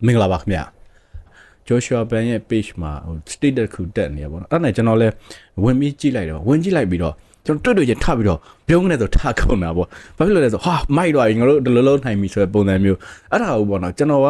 မင်္ဂလာပါခင်ဗျာ Joshua Ban ရဲ့ page မှာ state တစ်ခုတက်နေရပါတော့အဲ့ဒါနဲ့ကျွန်တော်လည်းဝင်ပြီးကြည့်လိုက်တော့ဝင်ကြည့်လိုက်ပြီးတော့ကျွန်တော်တွေ့ချင်းထပြီးတော့ပြုံးနေဆိုထခုံတာပေါ့ဘာဖြစ်လို့လဲဆိုဟာမိုက်တော့ငါတို့ဒီလိုလုံးနိုင်ပြီဆိုတဲ့ပုံစံမျိုးအဲ့ဒါဟုတ်ပေါ့နော်ကျွန်တော်က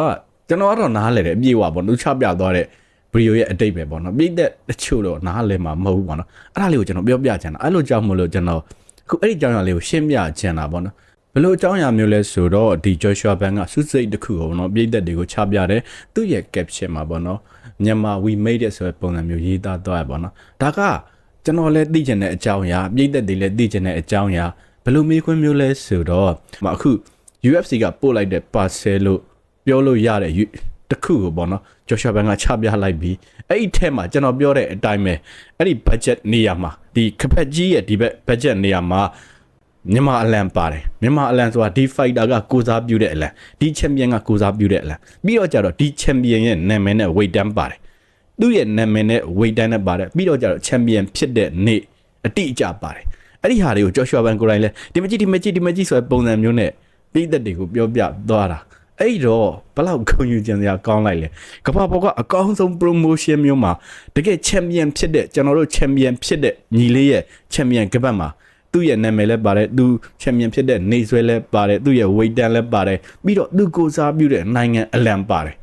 တော့နားလဲတယ်အပြည့်ဝပေါ့သူချပြသွားတဲ့ video ရဲ့အတိတ်ပဲပေါ့နော်ပြည့်တဲ့တချို့တော့နားလဲမှာမဟုတ်ဘူးပေါ့နော်အဲ့ဒါလေးကိုကျွန်တော်ပြောပြချင်တာအဲ့လိုကြောင့်မလို့ကျွန်တော်အခုအဲ့ဒီကြောင့်ရလေးကိုရှင်းပြချင်တာပေါ့နော်ဘယ်လိုအကြောင်းအရာမျိုးလဲဆိုတော့ဒီ Joshua Ban ကစုစိတ်တစ်ခုကိုနော်ပြည့်တဲ့တွေကိုချပြတယ်သူ့ရဲ့ caption မှာပေါ့နော်မြန်မာ we made it ဆိုတဲ့ပုံစံမျိုးရေးသားသွားရပေါ့နော်ဒါကကျွန်တော်လည်းသိချင်တဲ့အကြောင်းအရာပြည့်တဲ့တွေလည်းသိချင်တဲ့အကြောင်းအရာဘယ်လိုမေးခွန်းမျိုးလဲဆိုတော့အခု UFC ကပို့လိုက်တဲ့ parcel လို့ပြောလို့ရတဲ့တခုကိုပေါ့နော် Joshua Ban ကချပြလိုက်ပြီးအဲ့ဒီထဲမှာကျွန်တော်ပြောတဲ့အတိုင်းပဲအဲ့ဒီ budget နေရာမှာဒီခပက်ကြီးရဲ့ဒီဘက် budget နေရာမှာမြန်မာအလံပါတယ်မြန်မာအလံဆိုတာဒီ fighter ကကိုစားပြုတဲ့အလံဒီ champion ကကိုစားပြုတဲ့အလံပြီးတော့ကြတော့ဒီ champion ရဲ့နာမည်နဲ့ weight tag ပါတယ်သူ့ရဲ့နာမည်နဲ့ weight tag နဲ့ပါတယ်ပြီးတော့ကြတော့ champion ဖြစ်တဲ့နေ့အတိအကျပါတယ်အဲ့ဒီဟာတွေကို Joshua Ban ကိုယ်တိုင်လဲဒီမကြည့်ဆိုတဲ့ပုံစံမျိုးနဲ့ပြည်သက်တွေကိုပြောပြသွားတာအဲ့တော့ဘလောက်ဂုဏ်ယူကြံစရာကောင်းလိုက်လဲကမ္ဘာပေါ်ကအကောင်းဆုံး promotion မျိုးမှာတကယ် champion ဖြစ်တဲ့ကျွန်တော်တို့ champion ဖြစ်တဲ့ညီလေးရဲ့ champion ကပတ်မှာသူ့ရဲ့နာမည်လည်းပါတယ်သူ champion ဖြစ်တဲ့နေဆွဲလည်းပါတယ်သူ့ရဲ့ weight tag လည်းပါတယ်ပြီးတော့သူကိုစားပြုတဲ့နိုင်ငံအလံပါတယ်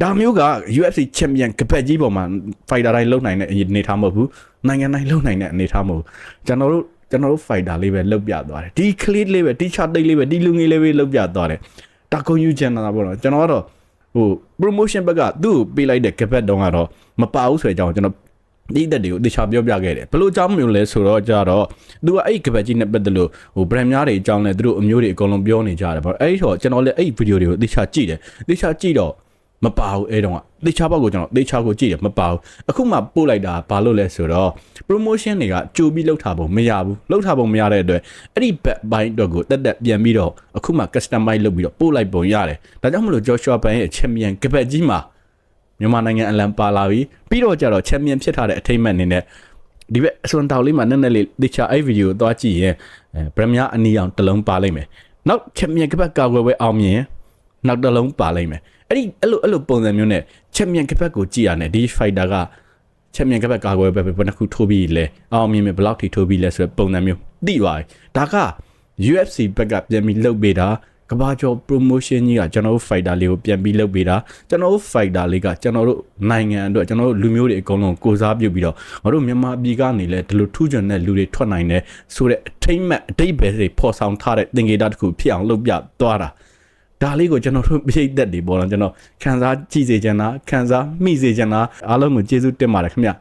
ဒါမျိုးက UFC champion ကပတ်ကြီးပေါ်မှာ fighter တိုင်းလုံနိုင်တဲ့အနေထားမဟုတ်ဘူးနိုင်ငံတိုင်းလုံနိုင်တဲ့အနေထားမဟုတ်ဘူးကျွန်တော်တို့ fighter လေးပဲလုတ်ပြသွားတယ်ဒီ clip လေးပဲဒီ chart လေးပဲဒီလူငယ်လေးပဲလုတ်ပြသွားတယ်တာကွန်ယူချန်တာပေါ့နော်ကျွန်တော်ကတော့promotion ဘက်ကသူ့ကိုပေးလိုက်တဲ့ကပတ်တုံးကတော့မပါဘူးဆိုတဲ့အကြောင်းကျွန်တော်ဒီတက်တွေကိုတခြားပြောပြခဲ့တယ်ဘယ်လိုအကြောင်းမျိုးလဲဆိုတော့ကြတော့သူကအဲ့ကပတ်ကြီးနဲ့ပတ်သက်လို့brand များတွေအကြောင်းလဲသူတို့အမျိုးတွေအကုန်လုံးပြောနေကြတယ်ပေါ့အဲ့တော့ကျွန်တော်လည်းအဲ့ video တွေကိုတခြားကြည့်တယ်တခြားကြည့်တော့မပါဘူးအဲ့တော့တခြားဘက်ကိုကျွန်တော်တခြားကိုကြည့်တယ်မပါဘူးအခုမှပို့လိုက်တာဘာလို့လဲဆိုတော့ promotion တွေကကြိုပြီးလောက်ထားပုံမရဘူးလောက်ထားပုံမရတဲ့အတွက်အဲ့ဒီ back ဘိုင်းအတွက်ကိုတက်ပြန်ပြီးတော့အခုမှ customize လုပ်ပြီးတော့ပို့လိုက်ပုံရတယ်ဒါကြောင့်မလို့ Joshua Ban ရဲ့ champion ကပတ်ကြီးမှာမြန်မာနိုင်ငံအလံပါလာပြီးတော့ကြတော့ champion ဖြစ်ထားတဲ့အထိမ်းအမှတ်အနေနဲ့ဒီဘက်အစွန်တောက်လေးမှာနည်းနည်းလေးတခြားအဲ့ video ကိုသွားကြည့်ရင်premier အနီအောင်တစ်လုံးပါလိမ့်မယ်နောက် champion ကပတ်ကာကွယ်ပွဲအောင်မြင်နောက်တစ်လုံးပါလိမ့်မယ်အဲ့လိုပုံစံမျိုးနဲ့ champion ကပတ်ကိုကြည့်ရတယ်ဒီ fighter က champion ကပတ်ကာကွယ်ပွဲဘယ်နှခုထိုးပြီးလဲအောင်မြင်မယ်ဘယ်လောက်ထိထိုးပြီးလဲဆိုတဲ့ပုံစံမျိုးသိသွားပြီဒါက UFC ဘက်ကပြန်ပြီးလုပ်ပေးတာကဘာကျော် promotion ကြီးကကျွန်တော်တို့ fighter လေးကိုပြန်ပြီးလုပ်ပေးတာကျွန်တော်တို့ fighter လေးကကျွန်တော်တို့နိုင်ငံအတွက်ကျွန်တော်တို့လူမျိုးတွေအကုန်လုံးကိုစားပြုပြီးတော့ငါတို့မြန်မာပြည်ကနေလဲဒီလိုထူးချွန်တဲ့လူတွေထွက်နိုင်တယ်ဆိုတဲ့အထိမ့်မှတ်အတိတ်ပဲတွေပေါ်ဆောင်ထားတဲ့သင်္ကေတတစ်ခုဖြစ်အောင်လုပ်ပြသွားတာဒါလေးကိုကျွန်တော်တို့ပြည်သက်တွေပေါ်တော့ကျွန်တော်ခန်းစားကြည့်စေချင်တာခန်းစားမိစေချင်တာအားလုံးကိုကျေးဇူးတင်ပါတယ်ခင်ဗျ